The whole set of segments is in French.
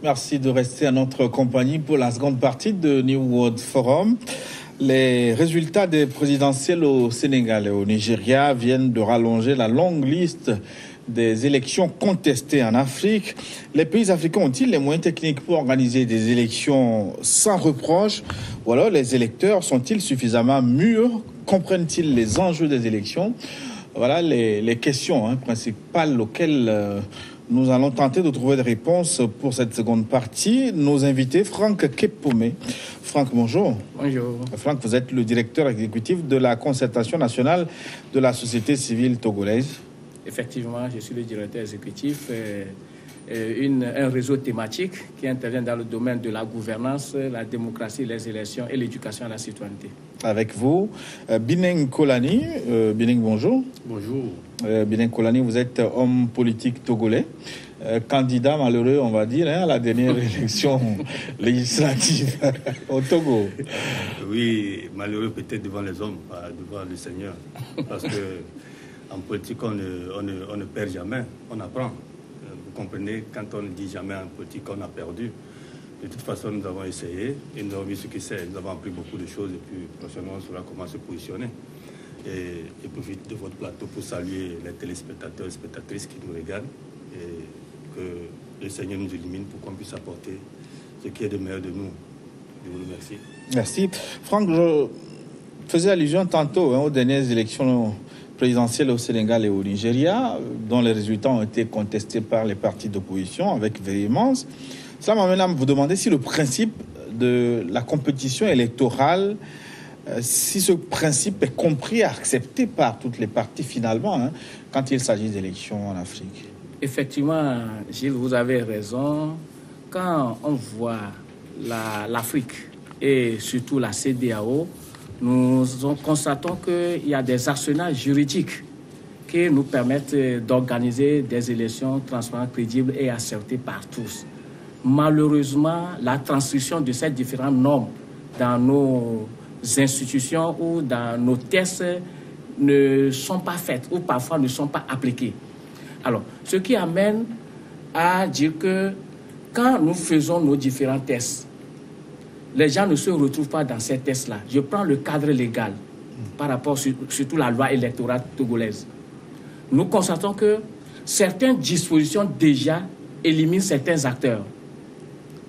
Merci de rester à notre compagnie pour la seconde partie de New World Forum. Les résultats des présidentielles au Sénégal et au Nigeria viennent de rallonger la longue liste des élections contestées en Afrique. Les pays africains ont-ils les moyens techniques pour organiser des élections sans reproche? Ou alors les électeurs sont-ils suffisamment mûrs? Comprennent-ils les enjeux des élections? Voilà les questions principales auxquelles nous allons tenter de trouver des réponses pour cette seconde partie. Nos invités, Franck Kepomé. Franck, bonjour. Bonjour. Franck, vous êtes le directeur exécutif de la concertation nationale de la société civile togolaise. Effectivement, je suis le directeur exécutif un réseau thématique qui intervient dans le domaine de la gouvernance, la démocratie, les élections et l'éducation à la citoyenneté. Avec vous, Bineng Kolani. Bineng, bonjour. Bonjour. Bineng Kolani, vous êtes homme politique togolais, candidat malheureux, on va dire, à la dernière élection législative au Togo. Oui, malheureux peut-être devant les hommes, pas devant le Seigneur. Parce que en politique, on ne perd jamais, on apprend. Vous comprenez, quand on ne dit jamais en politique, on a perdu. De toute façon, nous avons essayé et nous avons vu ce que c'est. Nous avons appris beaucoup de choses et puis prochainement, on saura comment se positionner. Et je profite de votre plateau pour saluer les téléspectateurs et spectatrices qui nous regardent et que le Seigneur nous illumine pour qu'on puisse apporter ce qui est de meilleur de nous. Je vous remercie. Merci. Franck, je faisais allusion tantôt aux dernières élections présidentielles au Sénégal et au Nigeria, dont les résultats ont été contestés par les partis d'opposition avec véhémence. Cela m'amène à vous demander si le principe de la compétition électorale, si ce principe est compris et accepté par toutes les parties finalement, quand il s'agit d'élections en Afrique. Effectivement, Gilles, vous avez raison. Quand on voit l'Afrique et surtout la CEDEAO, nous constatons qu'il y a des arsenals juridiques qui nous permettent d'organiser des élections transparentes, crédibles et acceptées par tous. Malheureusement, la transcription de ces différentes normes dans nos institutions ou dans nos tests ne sont pas faites ou parfois ne sont pas appliquées. Alors, ce qui amène à dire que quand nous faisons nos différents tests, les gens ne se retrouvent pas dans ces tests-là. Je prends le cadre légal par rapport surtout à la loi électorale togolaise. Nous constatons que certaines dispositions déjà éliminent certains acteurs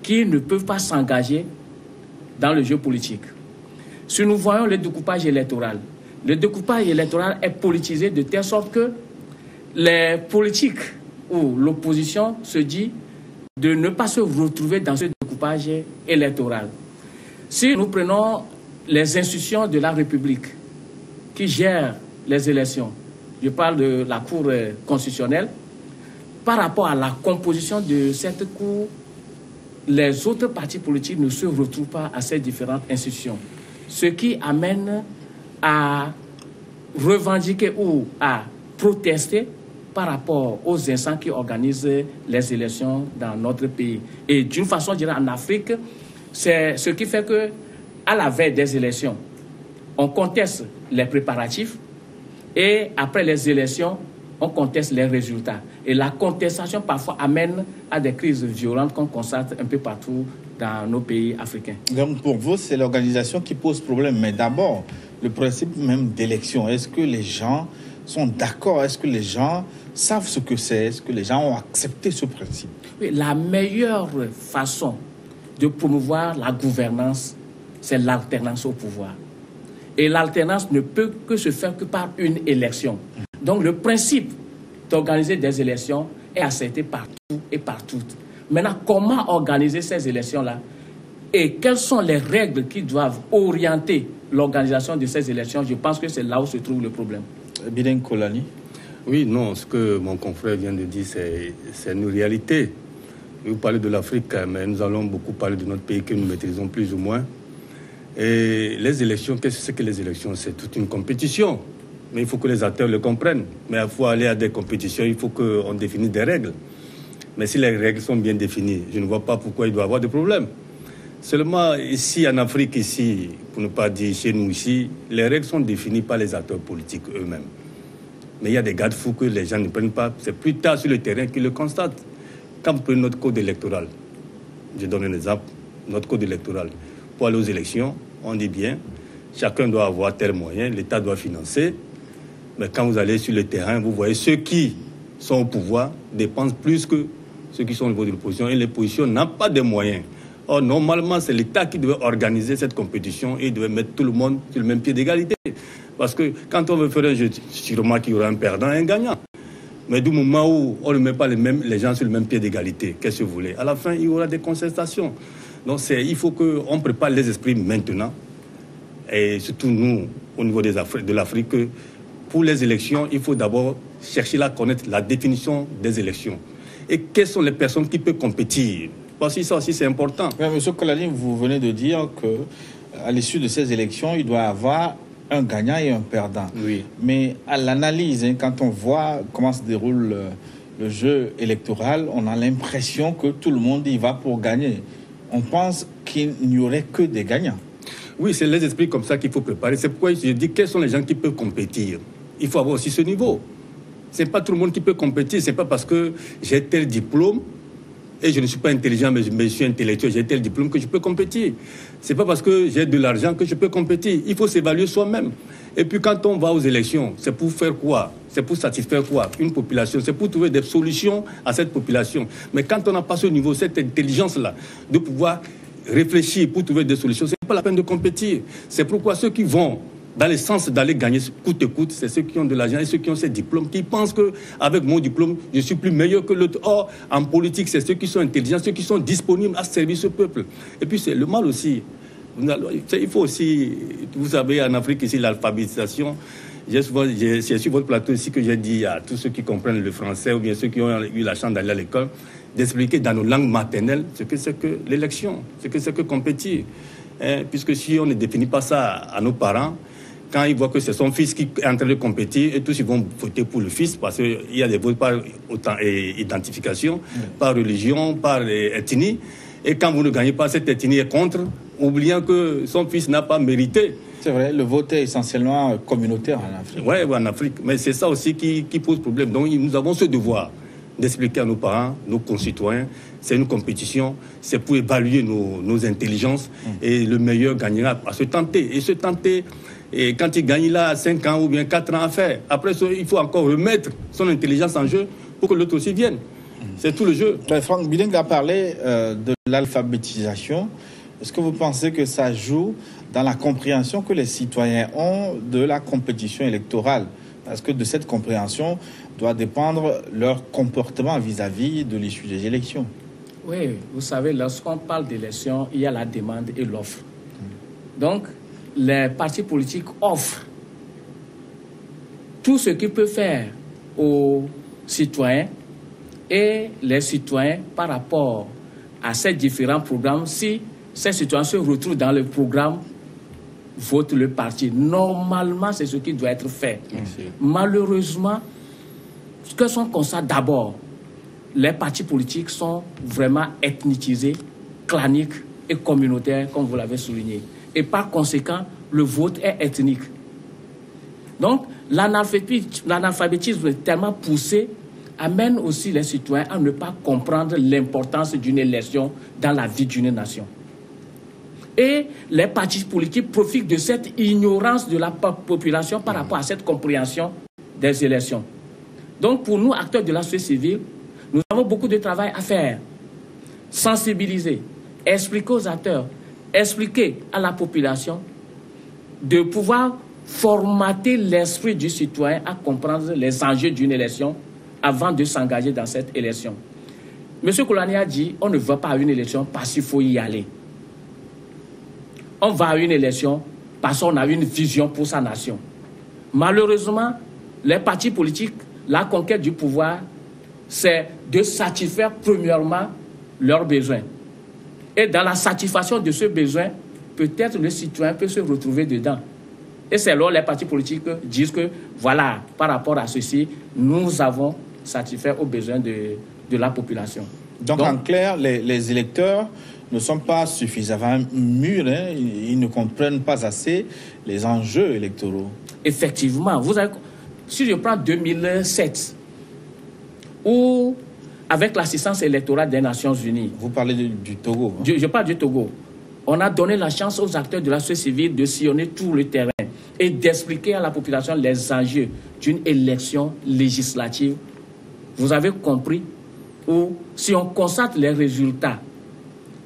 qui ne peuvent pas s'engager dans le jeu politique. Si nous voyons le découpage électoral est politisé de telle sorte que les politiques ou l'opposition se dit de ne pas se retrouver dans ce découpage électoral. Si nous prenons les institutions de la République qui gèrent les élections, je parle de la Cour constitutionnelle, par rapport à la composition de cette Cour, les autres partis politiques ne se retrouvent pas à ces différentes institutions. Ce qui amène à revendiquer ou à protester par rapport aux instances qui organisent les élections dans notre pays. Et d'une façon, je dirais, en Afrique, c'est ce qui fait que, à la veille des élections, on conteste les préparatifs et après les élections, on conteste les résultats. Et la contestation parfois amène à des crises violentes qu'on constate un peu partout dans nos pays africains. Donc pour vous, c'est l'organisation qui pose problème. Mais d'abord, le principe même d'élection, est-ce que les gens sont d'accord? Est-ce que les gens savent ce que c'est? Est-ce que les gens ont accepté ce principe? Oui, la meilleure façon de promouvoir la gouvernance, c'est l'alternance au pouvoir. Et l'alternance ne peut que se faire que par une élection. Donc le principe d'organiser des élections est accepté par tout et par toutes. Maintenant, comment organiser ces élections-là et quelles sont les règles qui doivent orienter l'organisation de ces élections? Je pense que c'est là où se trouve le problème. Bineng Kolani. Oui, non, ce que mon confrère vient de dire, c'est une réalité. Vous parlez de l'Afrique, mais nous allons beaucoup parler de notre pays que nous maîtrisons plus ou moins. Et les élections, qu'est-ce que c'est que les élections? C'est toute une compétition. Mais il faut que les acteurs le comprennent. Mais il faut aller à des compétitions, il faut qu'on définisse des règles. Mais si les règles sont bien définies, je ne vois pas pourquoi il doit y avoir de problème. Seulement, ici, en Afrique, ici, pour ne pas dire chez nous ici, les règles sont définies par les acteurs politiques eux-mêmes. Mais il y a des garde-fous que les gens ne prennent pas. C'est plus tard sur le terrain qu'ils le constatent. Quand vous prenez notre code électoral, Je donne un exemple. Notre code électoral. Pour aller aux élections, on dit bien, chacun doit avoir tel moyen, l'État doit financer. Mais quand vous allez sur le terrain, vous voyez ceux qui sont au pouvoir dépensent plus que ceux qui sont au niveau de l'opposition. Et l'opposition n'a pas de moyens. Or, normalement, c'est l'État qui devait organiser cette compétition et devait mettre tout le monde sur le même pied d'égalité. Parce que quand on veut faire un jeu, sûrement qu'il y aura un perdant et un gagnant. Mais du moment où on ne met pas les gens sur le même pied d'égalité, qu'est-ce que vous voulez? À la fin, il y aura des contestations. Donc, il faut qu'on prépare les esprits maintenant. Et surtout, nous, au niveau de l'Afrique, pour les élections, il faut d'abord chercher à connaître la définition des élections. Et quelles sont les personnes qui peuvent compétir? Parce que ça aussi, c'est important. Oui, M. Kolani, vous venez de dire qu'à l'issue de ces élections, il doit y avoir un gagnant et un perdant. Oui. Mais à l'analyse, quand on voit comment se déroule le jeu électoral, on a l'impression que tout le monde y va pour gagner. On pense qu'il n'y aurait que des gagnants. Oui, c'est les esprits comme ça qu'il faut préparer. C'est pourquoi je dis quels sont les gens qui peuvent compétir. Il faut avoir aussi ce niveau. Ce n'est pas tout le monde qui peut compétir. Ce n'est pas parce que j'ai tel diplôme et je ne suis pas intelligent, mais je suis intellectuel, j'ai tel diplôme que je peux compétir. Ce n'est pas parce que j'ai de l'argent que je peux compétir. Il faut s'évaluer soi-même. Et puis quand on va aux élections, c'est pour faire quoi? C'est pour satisfaire quoi? Une population. C'est pour trouver des solutions à cette population. Mais quand on n'a pas ce niveau, cette intelligence-là, de pouvoir réfléchir pour trouver des solutions, ce n'est pas la peine de compétir. C'est pourquoi ceux qui vont dans le sens d'aller gagner coûte que coûte, c'est ceux qui ont de l'argent et ceux qui ont ces diplômes, qui pensent qu'avec mon diplôme, je suis plus meilleur que l'autre. Or, en politique, c'est ceux qui sont intelligents, ceux qui sont disponibles à servir ce peuple. Et puis, c'est le mal aussi. Il faut aussi, vous savez, en Afrique, ici, l'alphabétisation. J'ai sur votre plateau ici que j'ai dit à tous ceux qui comprennent le français ou bien ceux qui ont eu la chance d'aller à l'école, d'expliquer dans nos langues maternelles ce que c'est que l'élection, ce que c'est que compétir. Puisque si on ne définit pas ça à nos parents, quand ils voient que c'est son fils qui est en train de compétir, et tous ils vont voter pour le fils, parce qu'il y a des votes par identification, par religion, par ethnie. Et quand vous ne gagnez pas, cette ethnie est contre, oubliant que son fils n'a pas mérité. C'est vrai, le vote est essentiellement communautaire en Afrique. Oui, en Afrique. Mais c'est ça aussi qui pose problème. Donc nous avons ce devoir d'expliquer à nos parents, nos concitoyens, c'est une compétition, c'est pour évaluer nos intelligences, et le meilleur gagnera à se tenter. Et se tenter, et quand il gagne là 5 ans ou bien 4 ans à faire, après il faut encore remettre son intelligence en jeu pour que l'autre aussi vienne. C'est tout le jeu. Franck Biling a parlé de l'alphabétisation. Est-ce que vous pensez que ça joue dans la compréhension que les citoyens ont de la compétition électorale? Parce que de cette compréhension doit dépendre leur comportement vis-à-vis de l'issue des élections. Oui, vous savez, lorsqu'on parle d'élections, il y a la demande et l'offre. Donc, les partis politiques offrent tout ce qu'ils peuvent faire aux citoyens, et les citoyens, par rapport à ces différents programmes, si ces citoyens se retrouvent dans le programme, votent le parti. Normalement, c'est ce qui doit être fait. Merci. Malheureusement, ce que sont constate d'abord, les partis politiques sont vraiment ethnicisés, claniques et communautaires, comme vous l'avez souligné. Et par conséquent, le vote est ethnique. Donc, l'analphabétisme est tellement poussé, amène aussi les citoyens à ne pas comprendre l'importance d'une élection dans la vie d'une nation. Et les partis politiques profitent de cette ignorance de la population par rapport à cette compréhension des élections. Donc, pour nous, acteurs de la société civile, nous avons beaucoup de travail à faire. Sensibiliser, expliquer aux acteurs, expliquer à la population, de pouvoir formater l'esprit du citoyen à comprendre les enjeux d'une élection avant de s'engager dans cette élection. M. Kolani a dit, on ne va pas à une élection parce qu'il faut y aller. On va à une élection parce qu'on a une vision pour sa nation. Malheureusement, les partis politiques, la conquête du pouvoir, c'est de satisfaire premièrement leurs besoins. Et dans la satisfaction de ce besoin, peut-être le citoyen peut se retrouver dedans. Et c'est là les partis politiques disent que, voilà, par rapport à ceci, nous avons satisfait aux besoins de la population. Donc en clair, les électeurs ne sont pas suffisamment mûrs, hein, ils ne comprennent pas assez les enjeux électoraux. Effectivement, si je prends 2007, où avec l'assistance électorale des Nations Unies. Vous parlez du Togo. Hein? Je parle du Togo. On a donné la chance aux acteurs de la société civile de sillonner tout le terrain et d'expliquer à la population les enjeux d'une élection législative. Vous avez compris, ou si on constate les résultats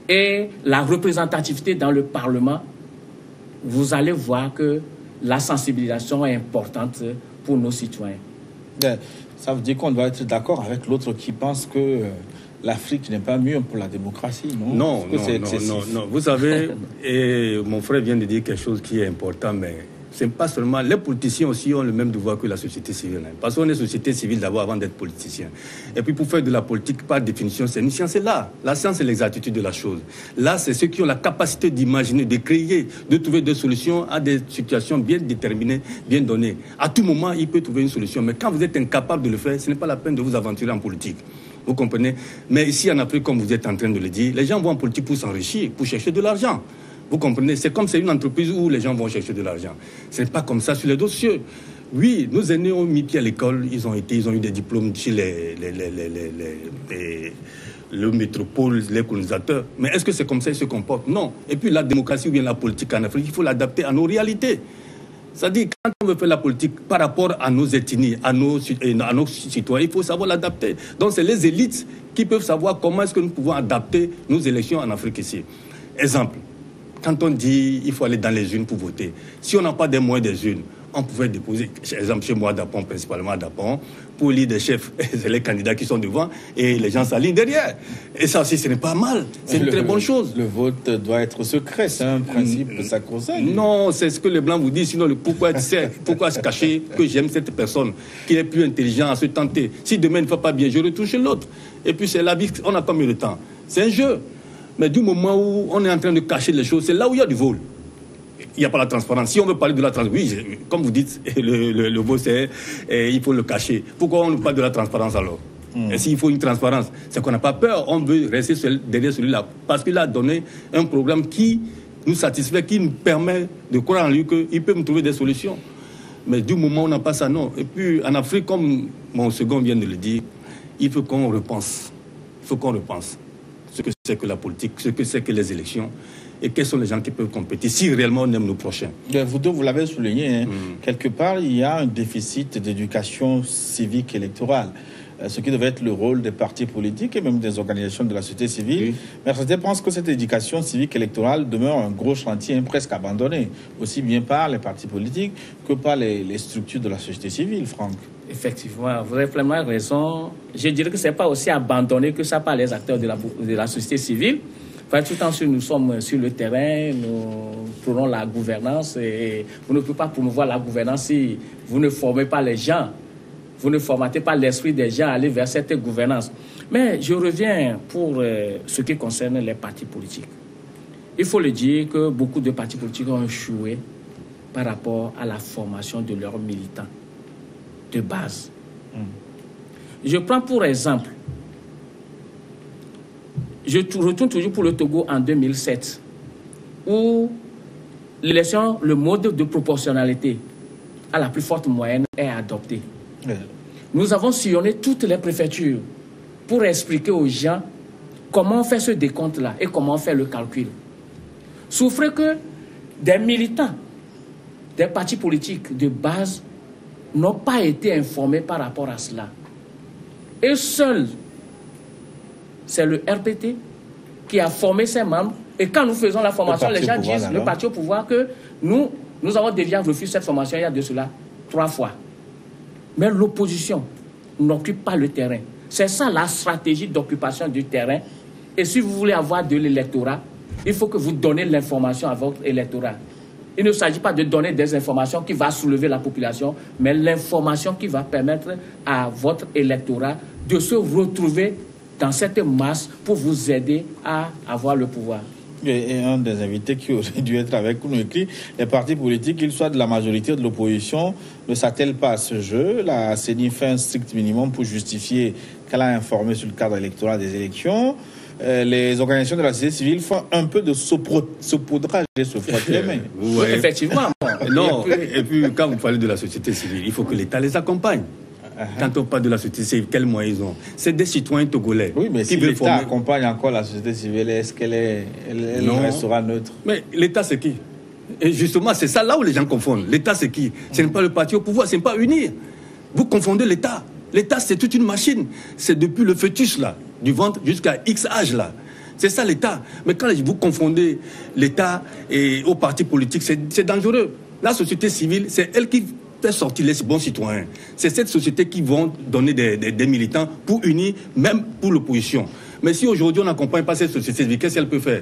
et la représentativité dans le Parlement, vous allez voir que la sensibilisation est importante pour nos citoyens. Ça veut dire qu'on doit être d'accord avec l'autre qui pense que l'Afrique n'est pas mieux pour la démocratie, non? Non. Vous savez, et mon frère vient de dire quelque chose qui est important, mais c'est pas seulement... Les politiciens aussi ont le même devoir que la société civile. Hein, parce qu'on est société civile d'abord avant d'être politicien. Et puis pour faire de la politique, par définition, c'est une science. C'est là. La science, c'est l'exactitude de la chose. Là, c'est ceux qui ont la capacité d'imaginer, de créer, de trouver des solutions à des situations bien déterminées, bien données. À tout moment, il peut trouver une solution. Mais quand vous êtes incapable de le faire, ce n'est pas la peine de vous aventurer en politique. Vous comprenez? Mais ici, en Afrique, comme vous êtes en train de le dire, les gens vont en politique pour s'enrichir, pour chercher de l'argent. Vous comprenez? C'est comme c'est une entreprise où les gens vont chercher de l'argent. Ce n'est pas comme ça sur les dossiers. Oui, nos aînés ont mis pied à l'école, ils ont eu des diplômes chez le métropole, les colonisateurs. Mais est-ce que c'est comme ça qu'ils se comportent? Non. Et puis la démocratie ou bien la politique en Afrique, il faut l'adapter à nos réalités. C'est-à-dire, quand on veut faire la politique par rapport à nos ethnies, à nos citoyens, il faut savoir l'adapter. Donc, c'est les élites qui peuvent savoir comment est-ce que nous pouvons adapter nos élections en Afrique ici. Exemple, quand on dit qu'il faut aller dans les urnes pour voter, si on n'a pas des moyens des urnes, on pouvait déposer, par exemple chez moi à Dapon, principalement à Dapon, pour lire des chefs, c'est les candidats qui sont devant et les gens s'alignent derrière. Et ça aussi, ce n'est pas mal. C'est une très bonne chose. Le vote doit être secret, c'est un principe sacro-saint. Non, c'est ce que les Blancs vous disent. Sinon, pourquoi se cacher que j'aime cette personne qui est plus intelligent à se tenter? Si demain il ne va pas bien, je retourne chez l'autre. Et puis c'est la vie, on a combien de temps? C'est un jeu. Mais du moment où on est en train de cacher les choses, c'est là où il y a du vol. Il n'y a pas la transparence. Si on veut parler de la transparence, oui, comme vous dites, le vol, il faut le cacher. Pourquoi on ne parle de la transparence alors? Et s'il faut une transparence, c'est qu'on n'a pas peur. On veut rester derrière celui-là. Parce qu'il a donné un programme qui nous satisfait, qui nous permet de croire en lui qu'il peut nous trouver des solutions. Mais du moment où on n'a pas ça, non. Et puis en Afrique, comme mon second vient de le dire, il faut qu'on repense. Il faut qu'on repense ce que c'est que la politique, ce que c'est que les élections, et quels sont les gens qui peuvent compétir, si réellement on aime nos prochains. Vous deux, vous l'avez souligné, hein, quelque part, il y a un déficit d'éducation civique électorale, ce qui devait être le rôle des partis politiques et même des organisations de la société civile. Oui. Mais je pense que cette éducation civique électorale demeure un gros chantier, presque abandonné, aussi bien par les partis politiques que par les structures de la société civile, Franck. Effectivement, vous avez pleinement raison. Je dirais que ce n'est pas aussi abandonné que ça par les acteurs de la société civile. Enfin, tout le temps, nous sommes sur le terrain, nous prenons la gouvernance et vous ne pouvez pas promouvoir la gouvernance si vous ne formez pas les gens, vous ne formatez pas l'esprit des gens à aller vers cette gouvernance. Mais je reviens pour ce qui concerne les partis politiques. Il faut le dire que beaucoup de partis politiques ont échoué par rapport à la formation de leurs militants de base. Je prends pour exemple, je retourne toujours pour le Togo en 2007, où l'élection, le mode de proportionnalité à la plus forte moyenne est adopté. Nous avons sillonné toutes les préfectures pour expliquer aux gens comment on fait ce décompte-là et comment on fait le calcul. Souffrez que des militants, des partis politiques de base n'ont pas été informés par rapport à cela. Et seul, c'est le RPT qui a formé ses membres. Et quand nous faisons la formation, les gens disent, le parti au pouvoir, que nous avons déjà refusé cette formation il y a de cela 3 fois. Mais l'opposition n'occupe pas le terrain. C'est ça la stratégie d'occupation du terrain. Et si vous voulez avoir de l'électorat, il faut que vous donnez l'information à votre électorat. Il ne s'agit pas de donner des informations qui vont soulever la population, mais l'information qui va permettre à votre électorat de se retrouver dans cette masse pour vous aider à avoir le pouvoir. Et un des invités qui aurait dû être avec nous écrit, les partis politiques, qu'ils soient de la majorité ou de l'opposition, ne s'attellent pas à ce jeu. La CENI fait un strict minimum pour justifier qu'elle a informé sur le cadre électoral des élections. Les organisations de la société civile font un peu de saupoudrage et se frottent les mains. Oui, effectivement. Non, et puis quand vous parlez de la société civile, il faut que l'État les accompagne. Quand on parle de la société civile, quels moyens ils ont? C'est des citoyens togolais. Oui, mais qui si l'État accompagne encore la société civile, est-ce qu'elle restera neutre? Mais l'État, c'est qui? Et justement, c'est ça là où les gens confondent. L'État, c'est qui? Ce n'est pas le parti au pouvoir, ce n'est pas unir. Vous confondez l'État. L'État, c'est toute une machine. C'est depuis le fœtus, là, du ventre jusqu'à X âge, là. C'est ça l'État. Mais quand vous confondez l'État et au parti politique, c'est dangereux. La société civile, c'est elle qui fait sortir les bons citoyens. C'est cette société qui va donner des militants pour unir, même pour l'opposition. Mais si aujourd'hui on n'accompagne pas cette société civile, qu'est-ce qu'elle peut faire?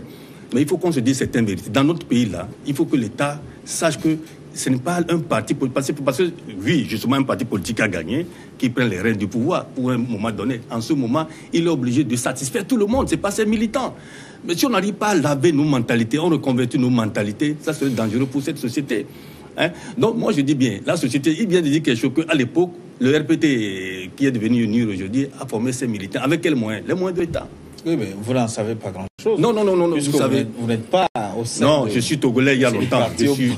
Mais il faut qu'on se dise certaines vérités. Dans notre pays, là, il faut que l'État sache que ce n'est pas un parti politique. Parce que, oui, justement, un parti politique a gagné, qui prend les rênes du pouvoir pour un moment donné. En ce moment, il est obligé de satisfaire tout le monde. Ce n'est pas ses militants. Mais si on n'arrive pas à laver nos mentalités, on reconvertit nos mentalités, ça serait dangereux pour cette société. Hein? Donc, moi, je dis bien, la société, il vient de dire quelque chose qu'à l'époque, le RPT, qui est devenu UNIR aujourd'hui, a formé ses militants. Avec quels moyens? Les moyens de l'État. Oui, mais vous n'en savez pas grand-chose. Non, vous savez. Vous n'êtes pas au sein. Non, je suis togolais il y a longtemps.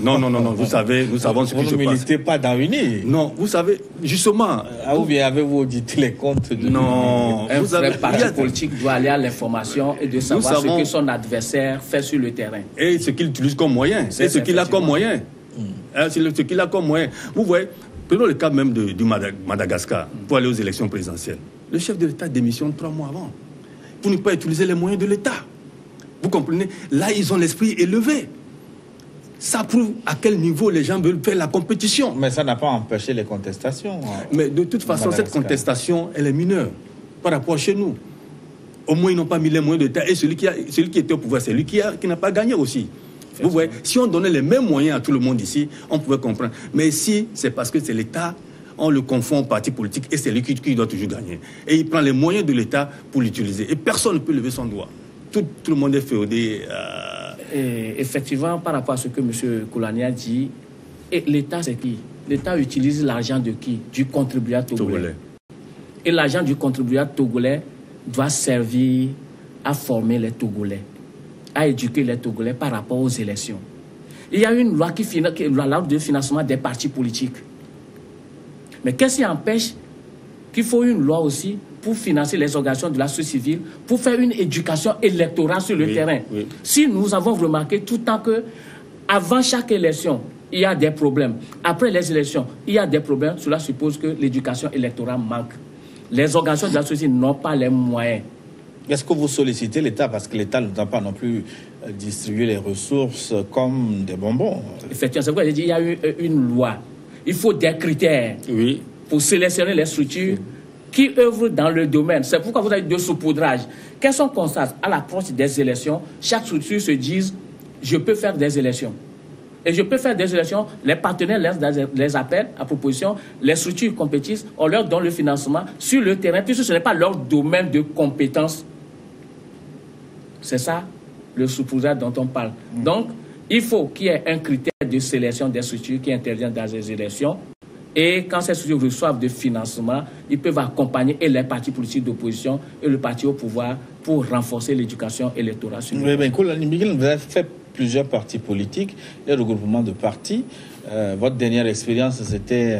Non, vous savez, nous savons ce qui se passe. Vous ne militez pas dans UNIR. Non, vous savez, justement. Ou bien avez-vous audité les comptes de Non, un vrai parti politique doit aller à l'information et de savoir ce que son adversaire fait sur le terrain. Et ce qu'il utilise comme moyen. C'est ce qu'il a comme moyen. C'est ce qu'il a comme moyen. Vous voyez, prenons le cas même du Madagascar, pour aller aux élections présidentielles. Le chef de l'État démissionne 3 mois avant. Pour ne pas utiliser les moyens de l'État. Vous comprenez? Là, ils ont l'esprit élevé. Ça prouve à quel niveau les gens veulent faire la compétition. Mais ça n'a pas empêché les contestations. Mais de toute façon, cette contestation, elle est mineure par rapport à chez nous. Au moins, ils n'ont pas mis les moyens de l'État. Et celui qui était au pouvoir, c'est lui qui n'a pas gagné aussi. Vous voyez, si on donnait les mêmes moyens à tout le monde ici, on pouvait comprendre. Mais ici, c'est parce que c'est l'État. On le confond au parti politique et c'est lui qui doit toujours gagner. Et il prend les moyens de l'État pour l'utiliser. Et personne ne peut lever son doigt. Tout le monde est féodé. Et effectivement, par rapport à ce que M. Koulani a dit, l'État, c'est qui? L'État utilise l'argent de qui? Du contribuable togolais. Et l'argent du contribuable togolais doit servir à former les Togolais, à éduquer les Togolais par rapport aux élections. Il y a une loi la loi de financement des partis politiques. Mais qu'est-ce qui empêche qu'il faut une loi aussi pour financer les organisations de la société civile, pour faire une éducation électorale sur le terrain? Si nous avons remarqué tout le temps que avant chaque élection, il y a des problèmes. Après les élections, il y a des problèmes. Cela suppose que l'éducation électorale manque. Les organisations de la société n'ont pas les moyens. Est-ce que vous sollicitez l'État? Parce que l'État ne doit pas non plus distribuer les ressources comme des bonbons. Effectivement, c'est pourquoi j'ai dit qu'il y a une loi. Il faut des critères pour sélectionner les structures qui œuvrent dans le domaine. C'est pourquoi vous avez de saupoudrage. Qu'est-ce qu'on constate? À l'approche des élections, chaque structure se dit « je peux faire des élections ». Et je peux faire des élections, les partenaires les appellent à proposition, les structures compétissent, on leur donne le financement sur le terrain, puisque ce n'est pas leur domaine de compétence. C'est ça le saupoudrage dont on parle. Donc, il faut qu'il y ait un critère de sélection des structures qui interviennent dans les élections. Et quand ces structures reçoivent de financement, ils peuvent accompagner et les partis politiques d'opposition et le parti au pouvoir pour renforcer l'éducation électorale. Oui, mais Koulani Miguel, vous avez fait plusieurs partis politiques et regroupements de partis. Votre dernière expérience, c'était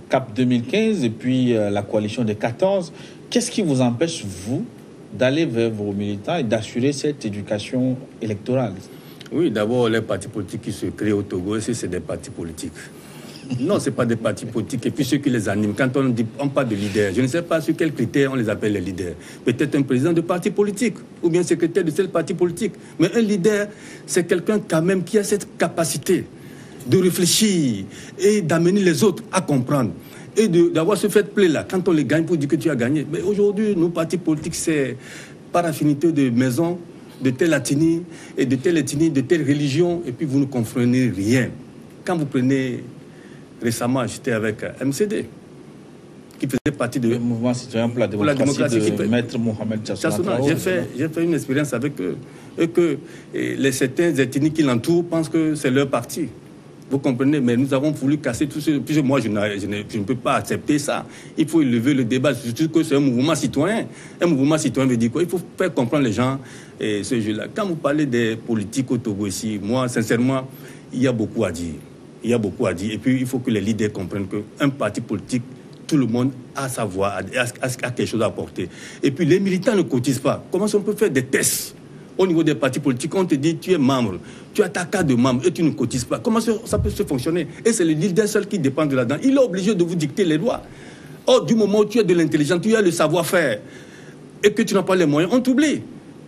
CAP 2015 et puis la coalition des 14. Qu'est-ce qui vous empêche, vous, d'aller vers vos militants et d'assurer cette éducation électorale? Oui, d'abord, les partis politiques qui se créent au Togo, c'est des partis politiques. Non, ce n'est pas des partis politiques. Et puis ceux qui les animent, quand on parle de leaders, je ne sais pas sur quels critères on les appelle les leaders. Peut-être un président de parti politique ou bien secrétaire de tel parti politique. Mais un leader, c'est quelqu'un quand même qui a cette capacité de réfléchir et d'amener les autres à comprendre. Et d'avoir ce fait play-là, quand on les gagne pour dire que tu as gagné. Mais aujourd'hui, nos partis politiques, c'est par affinité de maison, de telle ethnie, et de telle ethnie, de telle religion, et puis vous ne comprenez rien. Quand vous prenez, récemment, j'étais avec MCD, qui faisait partie de... Le mouvement citoyen pour la démocratie de Maître Mohamed Chassouna. J'ai fait une expérience avec eux, et que certaines ethnies qui l'entourent pensent que c'est leur parti. Vous comprenez, mais nous avons voulu casser tout ce... Puis moi, je ne peux pas accepter ça. Il faut élever le débat, surtout que c'est un mouvement citoyen. Un mouvement citoyen veut dire quoi? Il faut faire comprendre les gens ce jeu-là. Quand vous parlez des politiques au Togo ici, moi, sincèrement, il y a beaucoup à dire. Il y a beaucoup à dire. Et puis, il faut que les leaders comprennent qu'un parti politique, tout le monde a sa voix, a quelque chose à apporter. Et puis, les militants ne cotisent pas. Comment on peut faire des tests au niveau des partis politiques? On te dit, tu es membre, tu as ta carte de membre et tu ne cotises pas. Comment ça peut se fonctionner? Et c'est le leader seul qui dépend de là-dedans. Il est obligé de vous dicter les lois. Or, du moment où tu as de l'intelligence, tu as le savoir-faire et que tu n'as pas les moyens, on t'oublie.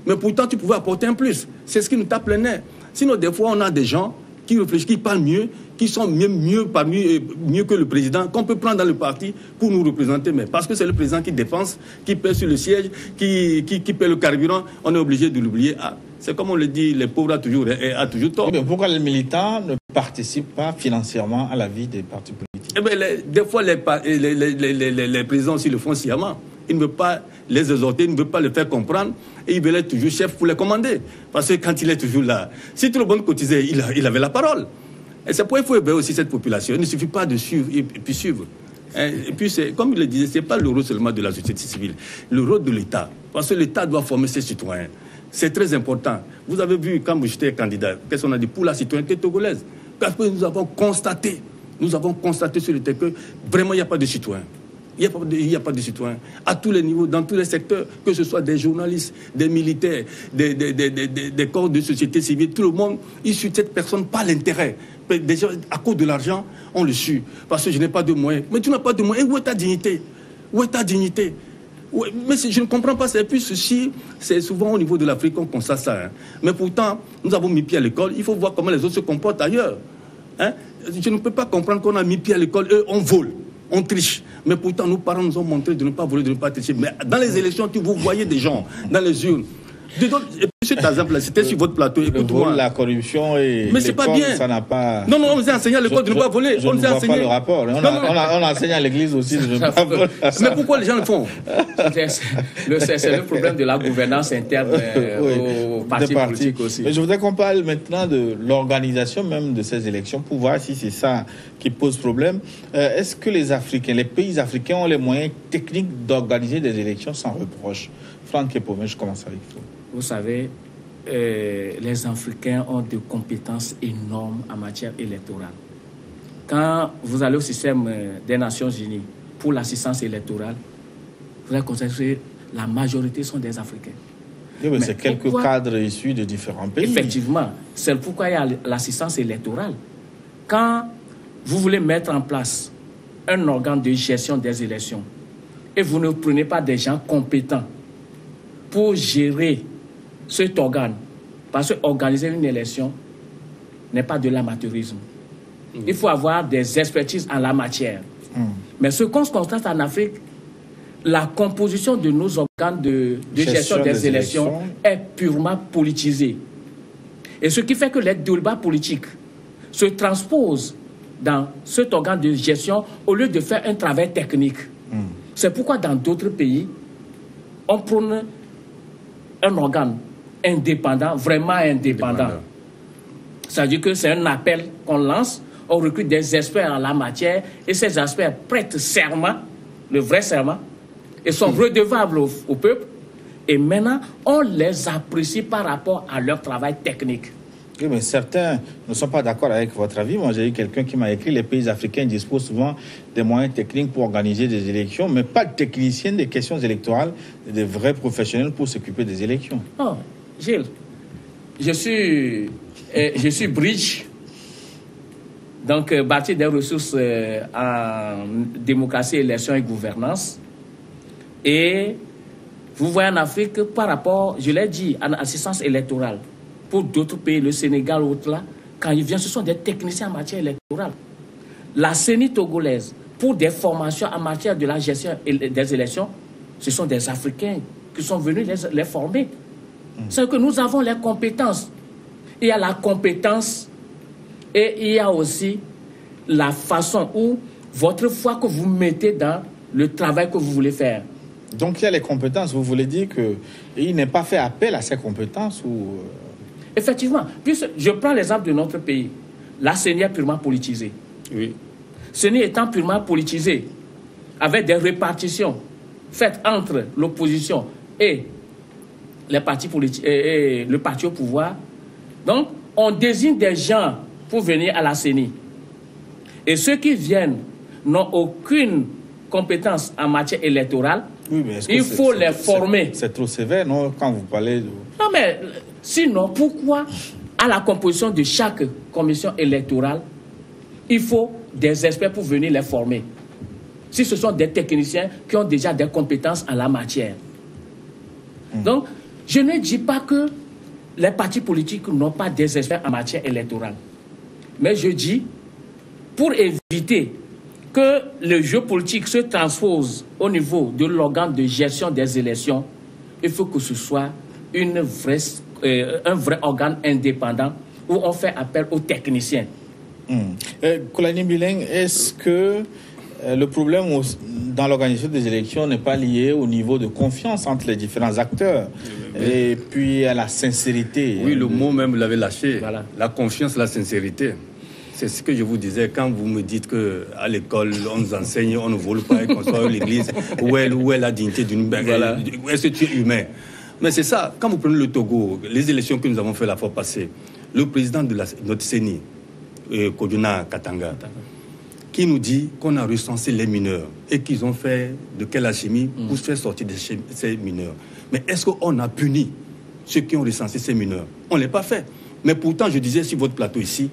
Mais pourtant, tu pouvais apporter un plus. C'est ce qui nous tape les nerfs. Sinon, des fois, on a des gens qui réfléchissent, qui parlent mieux, qui sont mieux que le président, qu'on peut prendre dans le parti pour nous représenter. Mais parce que c'est le président qui dépense, qui paie sur le siège, qui paie le carburant, on est obligé de l'oublier. Ah, c'est comme on le dit, les pauvres a toujours tort. Mais pourquoi les militants ne participent pas financièrement à la vie des partis politiques? Eh bien, des fois, les présidents aussi le font sciemment. Ils ne veulent pas les exhorter, ils ne veulent pas les faire comprendre, et ils veulent être toujours chef pour les commander. Parce que quand il est toujours là, si tout le monde cotisait, il avait la parole. Et c'est pourquoi il faut éveiller aussi cette population. Il ne suffit pas de suivre et puis suivre. Et puis, comme il le disait, ce n'est pas le rôle seulement de la société civile, le rôle de l'État. Parce que l'État doit former ses citoyens. C'est très important. Vous avez vu, quand j'étais candidat, qu'est-ce qu'on a dit pour la citoyenneté togolaise? Parce que nous avons constaté sur le terrain que vraiment il n'y a pas de citoyens. Il n'y a pas de citoyens. À tous les niveaux, dans tous les secteurs, que ce soit des journalistes, des militaires, des corps de société civile, tout le monde, il suit cette personne par l'intérêt. Déjà, à cause de l'argent, on le suit. Parce que je n'ai pas de moyens. Mais tu n'as pas de moyens. Et où est ta dignité? Où est ta dignité? Mais je ne comprends pas. C'est plus ceci. C'est souvent au niveau de l'Afrique qu'on constate ça. Hein. Mais pourtant, nous avons mis pied à l'école. Il faut voir comment les autres se comportent ailleurs. Hein? Je ne peux pas comprendre qu'on a mis pied à l'école. Eux, on vole. On triche. Mais pourtant, nos parents nous ont montré de ne pas voler, de ne pas tricher. Mais dans les élections, vous voyez des gens dans les urnes. Et puis cet exemple-là, c'était sur votre plateau. Écoute-moi. La corruption et mais c'est pas bien. Ça n'a pas... Non, on nous a enseigné à l'école de ne pas voler. Je ne vois pas le rapport. On a enseigné à l'église aussi de ne pas voler. Mais pourquoi les gens le font? C'est le problème de la gouvernance interne aux partis politiques aussi. Mais je voudrais qu'on parle maintenant de l'organisation même de ces élections pour voir si c'est ça qui pose problème. Est-ce que les pays africains ont les moyens techniques d'organiser des élections sans reproche? Franck Epomé, je commence avec vous. Vous savez, les Africains ont des compétences énormes en matière électorale. Quand vous allez au système des Nations Unies pour l'assistance électorale, vous allez constater que la majorité sont des Africains. Oui, mais c'est quelques cadres issus de différents pays. Effectivement, c'est pourquoi il y a l'assistance électorale. Quand vous voulez mettre en place un organe de gestion des élections et vous ne prenez pas des gens compétents pour gérer cet organe, parce qu'organiser une élection n'est pas de l'amateurisme. Il faut avoir des expertises en la matière. Mais ce qu'on constate en Afrique, la composition de nos organes de gestion des élections est purement politisée. Et ce qui fait que les débats politiques se transposent dans cet organe de gestion au lieu de faire un travail technique. C'est pourquoi dans d'autres pays, on prône un organe indépendant, vraiment indépendant. Ça veut dire que c'est un appel qu'on lance, on recrute des experts en la matière et ces experts prêtent serment, le vrai serment, et sont redevables au peuple. Et maintenant, on les apprécie par rapport à leur travail technique. Oui, mais certains ne sont pas d'accord avec votre avis. Moi, j'ai eu quelqu'un qui m'a écrit: les pays africains disposent souvent des moyens techniques pour organiser des élections, mais pas de techniciens des questions électorales, des vrais professionnels pour s'occuper des élections. Oh, Gilles, je suis bridge, donc bâti des ressources en démocratie, élection et gouvernance. Et vous voyez en Afrique, par rapport, je l'ai dit, à l'assistance électorale, pour d'autres pays, le Sénégal, autres là, quand ils viennent, ce sont des techniciens en matière électorale. La CENI togolaise, pour des formations en matière de la gestion des élections, ce sont des Africains qui sont venus les former. C'est que nous avons les compétences. Il y a la compétence et il y a aussi la façon où votre foi que vous mettez dans le travail que vous voulez faire. Donc il y a les compétences. Vous voulez dire qu'il n'est pas fait appel à ces compétences ou... Effectivement. Puis je prends l'exemple de notre pays. La CENI est purement politisée. Oui. CENI étant purement politisée, avec des répartitions faites entre l'opposition et les partis politiques et le parti au pouvoir. Donc, on désigne des gens pour venir à la CENI. Et ceux qui viennent n'ont aucune compétence en matière électorale. Oui, mais il faut les former. C'est trop sévère, non, quand vous parlez de... Non, mais sinon, pourquoi à la composition de chaque commission électorale, il faut des experts pour venir les former? Si ce sont des techniciens qui ont déjà des compétences en la matière. Donc, je ne dis pas que les partis politiques n'ont pas des experts en matière électorale. Mais je dis, pour éviter que le jeu politique se transpose au niveau de l'organe de gestion des élections, il faut que ce soit un vrai organe indépendant où on fait appel aux techniciens. Kolani Bileng, est-ce que le problème dans l'organisation des élections n'est pas lié au niveau de confiance entre les différents acteurs et puis à la sincérité? Oui, le mot même, vous l'avez lâché. Voilà. La confiance, la sincérité. C'est ce que je vous disais quand vous me dites qu'à l'école, on nous enseigne, on ne vole pas et qu'on soit à l'église. Où est la dignité d'une... Voilà. Où est-ce que tu es humain? Mais c'est ça, quand vous prenez le Togo, les élections que nous avons fait la fois passée, le président de notre CENI, Kodjouna Katanga, qui nous dit qu'on a recensé les mineurs et qu'ils ont fait de quelle alchimie pour faire sortir ces mineurs. Mais est-ce qu'on a puni ceux qui ont recensé ces mineurs? On ne l'a pas fait. Mais pourtant, je disais sur votre plateau ici,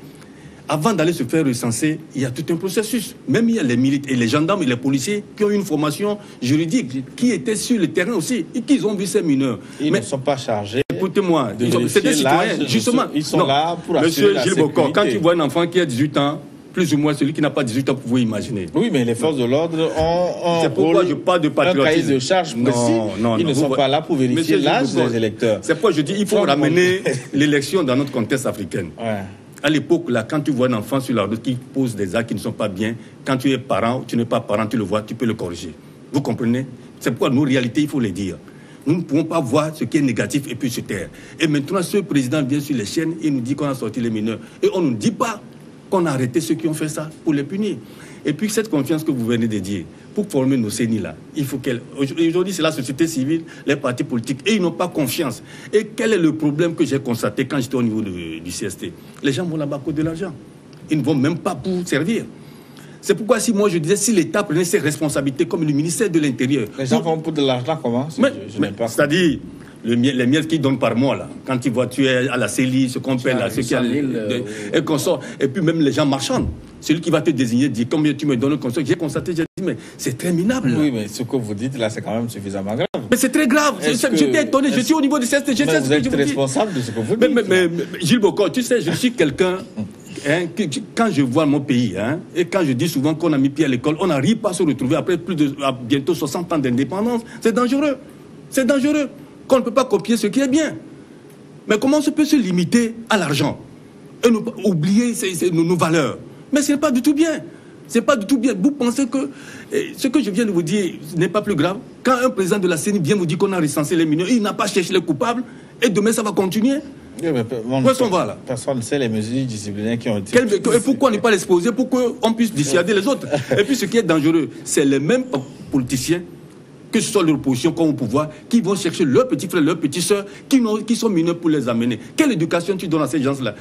avant d'aller se faire recenser, il y a tout un processus. Même il y a les militaires et les gendarmes et les policiers qui ont une formation juridique, qui étaient sur le terrain aussi et qui ont vu ces mineurs. Ils ne sont pas chargés. Écoutez-moi, c'est des citoyens, justement. Ils sont là pour assurer la sécurité. Monsieur Gilles Bocor, quand tu vois un enfant qui a 18 ans, plus ou moins celui qui n'a pas 18 ans, vous pouvez imaginer. Oui, mais les forces de l'ordre ont c'est pourquoi je parle de patriotisme. Un cahier de charge précis. Ils ne sont pas là pour vérifier l'âge des électeurs. C'est pourquoi je dis il faut ramener l'élection dans notre contexte africain. Ouais. À l'époque, là, quand tu vois un enfant sur la route qui pose des actes qui ne sont pas bien, quand tu es parent ou tu n'es pas parent, tu le vois, tu peux le corriger. Vous comprenez? C'est pourquoi nos réalités, il faut les dire. Nous ne pouvons pas voir ce qui est négatif et puis se taire. Et maintenant, ce président vient sur les chaînes et nous dit qu'on a sorti les mineurs. Et on ne nous dit pas qu'on a arrêté ceux qui ont fait ça pour les punir. Et puis cette confiance que vous venez de dire, pour former nos CENI là, il faut qu'elle... Aujourd'hui, c'est la société civile, les partis politiques, et ils n'ont pas confiance. Et quel est le problème que j'ai constaté quand j'étais au niveau du CST? Les gens vont là-bas pour de l'argent. Ils ne vont même pas pour servir. C'est pourquoi si moi je disais, si l'État prenait ses responsabilités comme le ministère de l'Intérieur... Les gens vont pour de l'argent comment? C'est-à-dire... les miettes qu'ils donnent par mois, là. Quand tu vois, tu es à la CELI, ce qu'on paie là, ce qui a et qu'on sort. Et puis même les gens marchands. Celui qui va te désigner dit combien tu me donnes comme ça. J'ai constaté, j'ai dit, mais c'est très minable. Oui, mais ce que vous dites là, c'est quand même suffisamment grave. Mais c'est très grave. J'étais étonné. Je suis au niveau du CST. Vous êtes responsable de ce que vous dites. Mais Gilles Bocor, tu sais, je suis quelqu'un. Quand je vois mon pays, et quand je dis souvent qu'on a mis pied à l'école, on n'arrive pas à se retrouver après bientôt 60 ans d'indépendance. C'est dangereux. C'est dangereux. Qu'on ne peut pas copier ce qui est bien. Mais comment on peut se limiter à l'argent et oublier nos valeurs? Mais ce n'est pas du tout bien. C'est pas du tout bien. Vous pensez que ce que je viens de vous dire n'est pas plus grave? Quand un président de la CENI vient vous dire qu'on a recensé les mineurs, il n'a pas cherché les coupables et demain ça va continuer. Oui, où est-ce qu'on va là? Personne ne sait les mesures disciplinaires qui ont été... Et pourquoi ne pas l'exposer pour qu'on puisse dissuader les autres? Et puis ce qui est dangereux, c'est les mêmes politiciens, que ce soit l'opposition comme au pouvoir, qui vont chercher leurs petits frères, leurs petites sœurs, qui sont mineurs pour les amener. Quelle éducation tu donnes à ces gens-là?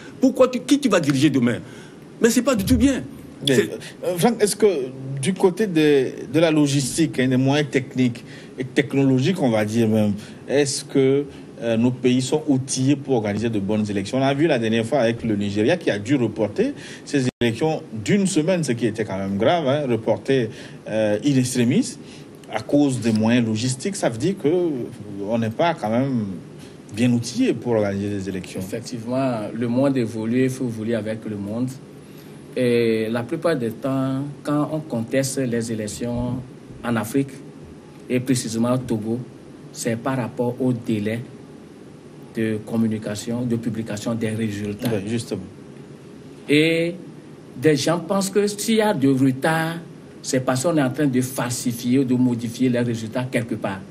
Qui tu vas diriger demain? Mais c'est pas du tout bien. Franck, est-ce que du côté de la logistique, des moyens techniques et technologiques, on va dire même, est-ce que nos pays sont outillés pour organiser de bonnes élections? On a vu la dernière fois avec le Nigeria qui a dû reporter ces élections d'une semaine, ce qui était quand même grave, reporter in extremis à cause des moyens logistiques. Ça veut dire qu'on n'est pas quand même bien outillé pour organiser des élections. Effectivement, le monde évolue, il faut évoluer avec le monde. Et la plupart du temps, quand on conteste les élections en Afrique, et précisément au Togo, c'est par rapport au délai de communication, de publication des résultats. Oui, justement. Et des gens pensent que s'il y a de retard, c'est parce qu'on est en train de falsifier ou de modifier les résultats quelque part.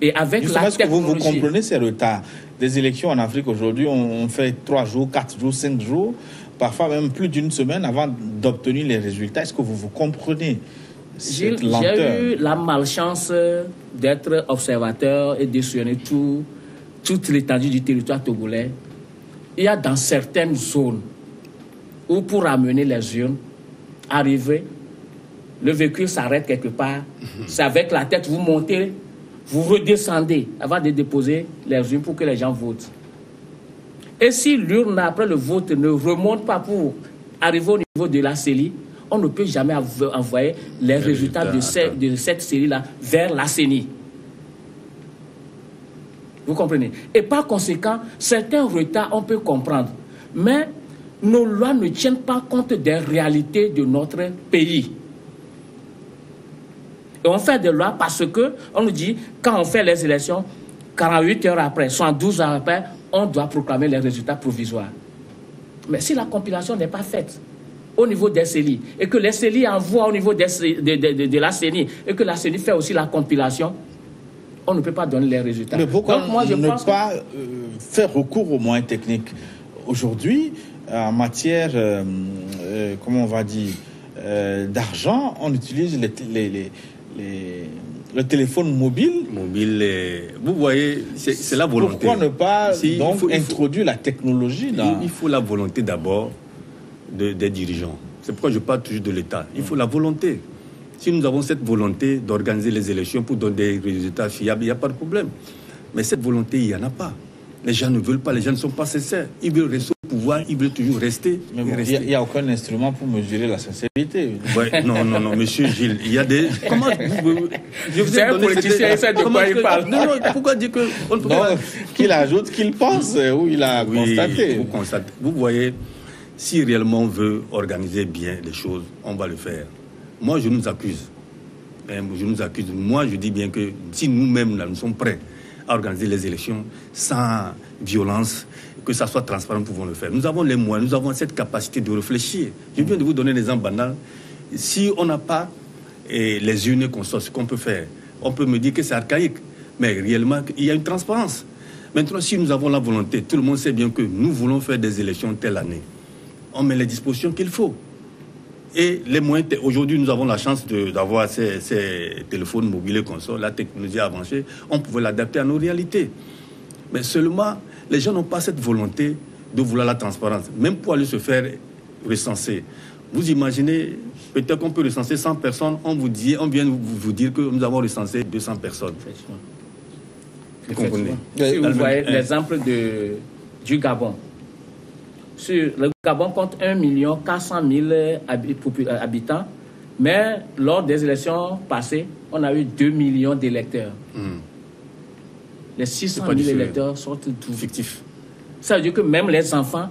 Et avec justement, la technologie... vous comprenez ces retards des élections en Afrique aujourd'hui? On fait 3 jours, 4 jours, 5 jours, parfois même plus d'une semaine avant d'obtenir les résultats. Est-ce que vous comprenez cette lenteur? J'ai eu la malchance d'être observateur et de sillonner toute l'étendue du territoire togolais. Il y a dans certaines zones ou pour amener les urnes, arriver, le véhicule s'arrête quelque part, c'est avec la tête, vous montez, vous redescendez avant de déposer les urnes pour que les gens votent. Et si l'urne, après le vote, ne remonte pas pour arriver au niveau de la CENI, on ne peut jamais envoyer les résultats de cette série-là vers la CENI. Vous comprenez? Et par conséquent, certains retards, on peut comprendre. Mais nos lois ne tiennent pas compte des réalités de notre pays. Et on fait des lois parce qu'on nous dit, quand on fait les élections, 48 heures après, 72 heures après, on doit proclamer les résultats provisoires. Mais si la compilation n'est pas faite au niveau des CELI, et que les CELI envoient au niveau de la CENI, et que la CENI fait aussi la compilation, on ne peut pas donner les résultats. Mais pourquoi ne pas faire recours aux moyens techniques? Aujourd'hui, en matière, comment on va dire, d'argent, on utilise le téléphone mobile. Vous voyez, c'est la volonté. Pourquoi ne pas introduire la technologie dans... Il faut la volonté d'abord des dirigeants. C'est pourquoi je parle toujours de l'État. Il faut la volonté. Si nous avons cette volonté d'organiser les élections pour donner des résultats fiables, il n'y a pas de problème. Mais cette volonté, il n'y en a pas. Les gens ne veulent pas, les gens ne sont pas sincères. Ils veulent rester au pouvoir, ils veulent toujours rester. Mais bon, il n'y a aucun instrument pour mesurer la sincérité. Ouais, non, monsieur Gilles, il y a des... Comment c'est un politicien, il sait de quoi il parle. Non, pourquoi dire que... On ne peut pas... Qu'il ajoute qu'il pense ou il a constaté. Vous voyez, si réellement on veut organiser bien les choses, on va le faire. Moi, je nous accuse. Moi, je dis bien que si nous-mêmes, nous sommes prêts à organiser les élections sans violence, que ça soit transparent, nous pouvons le faire. Nous avons les moyens, nous avons cette capacité de réfléchir. Je viens de vous donner des exemples banals. Si on n'a pas les urnes consorts, ce qu'on peut faire, on peut me dire que c'est archaïque. Mais réellement, il y a une transparence. Maintenant, si nous avons la volonté, tout le monde sait bien que nous voulons faire des élections telle année. On met les dispositions qu'il faut. Et les moyens, aujourd'hui, nous avons la chance d'avoir ces téléphones mobiles et consorts, la technologie a avancé, on pouvait l'adapter à nos réalités. Mais seulement, les gens n'ont pas cette volonté de vouloir la transparence, même pour aller se faire recenser. Vous imaginez, peut-être qu'on peut recenser 100 personnes, on vient vous dire que nous avons recensé 200 personnes. Vous comprenez? Si vous voyez l'exemple du Gabon. Le Gabon compte 1 400 000 habitants, mais lors des élections passées, on a eu 2 millions d'électeurs. Les 600 000 électeurs sont tout fictifs. Ça veut dire que même les enfants,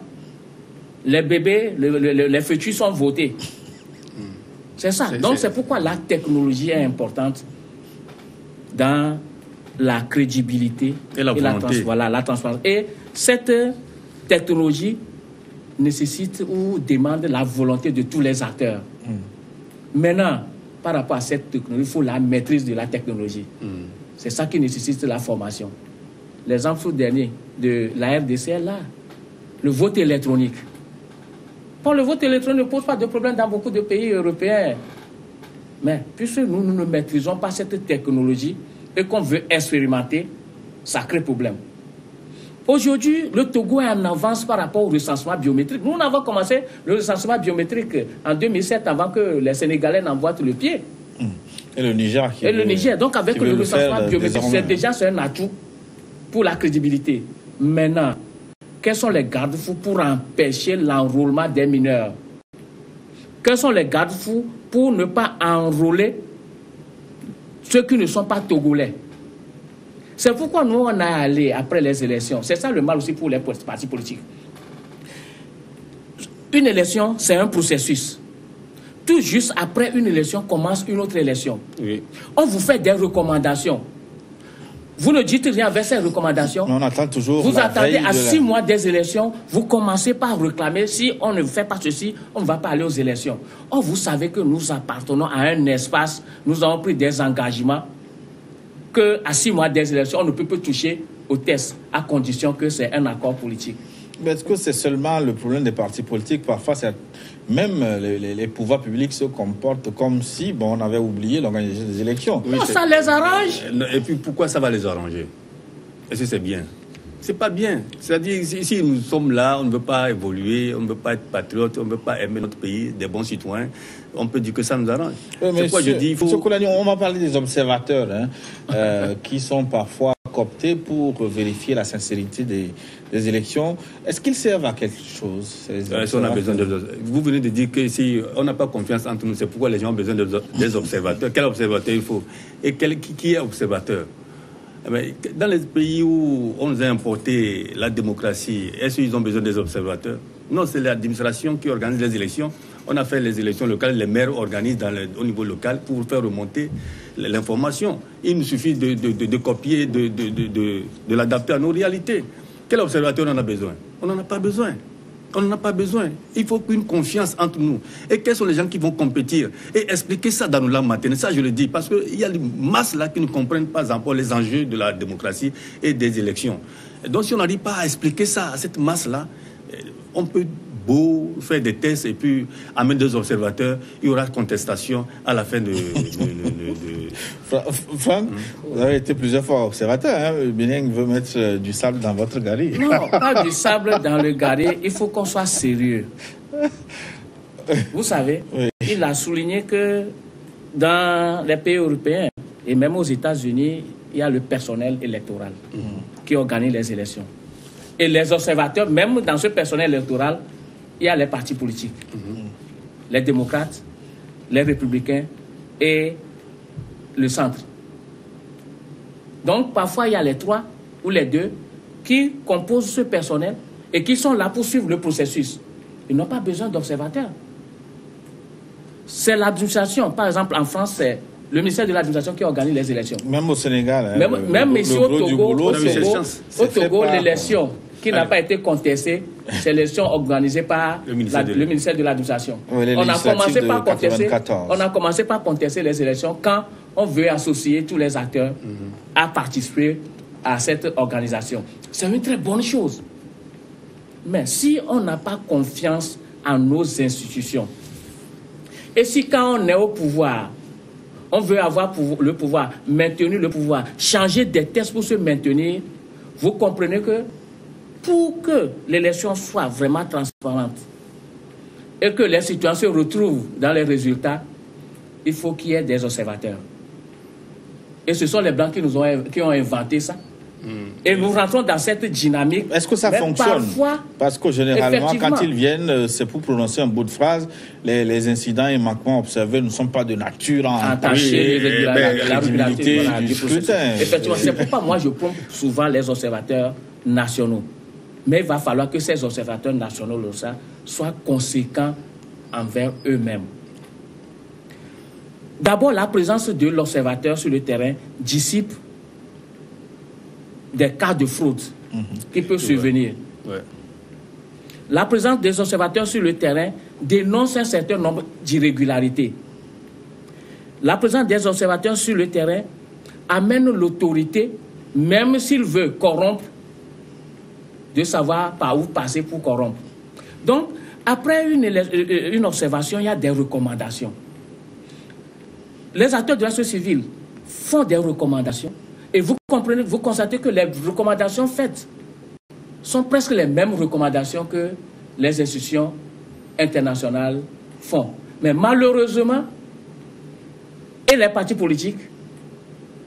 les bébés, les fœtus sont votés. C'est ça. Donc c'est pourquoi la technologie est importante dans la crédibilité et la volonté. La transparence. Et cette technologie nécessite ou demande la volonté de tous les acteurs. Maintenant, par rapport à cette technologie, il faut la maîtrise de la technologie. C'est ça qui nécessite la formation. L'exemple dernier de la RDC est là. Le vote électronique. Bon, le vote électronique ne pose pas de problème dans beaucoup de pays européens. Mais puisque nous ne maîtrisons pas cette technologie et qu'on veut expérimenter, ça crée problème. Aujourd'hui, le Togo est en avance par rapport au recensement biométrique. Nous avons commencé le recensement biométrique en 2007 avant que les Sénégalais n'envoient le pied. Et le Niger. Donc avec le recensement biométrique, c'est déjà un atout pour la crédibilité. Maintenant, quels sont les garde-fous pour empêcher l'enrôlement des mineurs? Quels sont les garde-fous pour ne pas enrôler ceux qui ne sont pas togolais? C'est pourquoi nous, on a allé après les élections. C'est ça le mal aussi pour les partis politiques. Une élection, c'est un processus. Tout juste après une élection, commence une autre élection. Oui. On vous fait des recommandations. Vous ne dites rien avec ces recommandations. On attend toujours. Vous attendez à 6 mois des élections. Vous commencez par réclamer. Si on ne fait pas ceci, on ne va pas aller aux élections. Or, vous savez que nous appartenons à un espace. Nous avons pris des engagements qu'à 6 mois des élections, on ne peut pas toucher au test à condition que c'est un accord politique. Mais est-ce que c'est seulement le problème des partis politiques? Parfois, même les pouvoirs publics se comportent comme si on avait oublié l'organisation des élections. Oui, non, ça les arrange. Et puis, pourquoi ça va les arranger? Est-ce que c'est bien? C'est pas bien. C'est-à-dire, si nous sommes là, on ne veut pas évoluer, on ne veut pas être patriote, on ne veut pas aimer notre pays, des bons citoyens, on peut dire que ça nous arrange. Oui, c'est pourquoi je dis, il faut... on va parler des observateurs qui sont parfois cooptés pour vérifier la sincérité des élections. Est-ce qu'ils servent à quelque chose, on a besoin Vous venez de dire que si on n'a pas confiance entre nous, c'est pourquoi les gens ont besoin des observateurs. Quel observateur il faut? Et qui est observateur? Dans les pays où on nous a importé la démocratie, est-ce qu'ils ont besoin des observateurs? Non, c'est l'administration qui organise les élections. On a fait les élections locales, les maires organisent au niveau local pour faire remonter l'information. Il nous suffit de copier, de l'adapter à nos réalités. Quel observateur on en a besoin? On n'en a pas besoin. On n'en a pas besoin. Il faut une confiance entre nous. Et quels sont les gens qui vont compétir? Et expliquer ça dans nos langues maternelles. Ça, je le dis, parce qu'il y a des masses là qui ne comprennent pas encore les enjeux de la démocratie et des élections. Donc, si on n'arrive pas à expliquer ça à cette masse-là, on peut beau faire des tests et puis amener des observateurs, il y aura contestation à la fin de... Franck, vous avez été plusieurs fois observateur. Bénin veut mettre du sable dans votre gari. Non, pas du sable dans le gari. Il faut qu'on soit sérieux. Vous savez, oui. Il a souligné que dans les pays européens et même aux États-Unis, il y a le personnel électoral qui organise les élections. Et les observateurs, même dans ce personnel électoral, il y a les partis politiques, les démocrates, les républicains et le centre. Donc, parfois, il y a les trois ou les deux qui composent ce personnel et qui sont là pour suivre le processus. Ils n'ont pas besoin d'observateurs. C'est l'administration. Par exemple, en France, c'est le ministère de l'administration qui organise les élections. Même au Sénégal. Même ici au Togo, l'élection qui n'a pas été contestée, c'est l'élection organisée par le ministère de l'administration. Oui, on a commencé par contester les élections quand on veut associer tous les acteurs à participer à cette organisation. C'est une très bonne chose. Mais si on n'a pas confiance en nos institutions, et si quand on est au pouvoir, on veut avoir le pouvoir, maintenir le pouvoir, changer des tests pour se maintenir, vous comprenez que pour que l'élection soit vraiment transparente et que les citoyens se retrouvent dans les résultats, il faut qu'il y ait des observateurs. Et ce sont les Blancs qui ont inventé ça. Et nous rentrons dans cette dynamique. Est-ce que ça fonctionne? Parce que généralement, quand ils viennent, c'est pour prononcer un bout de phrase. Les incidents et manquements observés ne sont pas de nature à entacher la régularité du scrutin. Effectivement, c'est pourquoi moi je prends souvent les observateurs nationaux. Mais il va falloir que ces observateurs nationaux soient conséquents envers eux-mêmes. D'abord, la présence de l'observateur sur le terrain dissipe des cas de fraude qui peuvent survenir. Ouais. La présence des observateurs sur le terrain dénonce un certain nombre d'irrégularités. La présence des observateurs sur le terrain amène l'autorité, même s'il veut corrompre, de savoir par où passer pour corrompre. Donc, après une observation, il y a des recommandations. Les acteurs de la société civile font des recommandations. Et vous comprenez, vous constatez que les recommandations faites sont presque les mêmes recommandations que les institutions internationales font. Mais malheureusement, et les partis politiques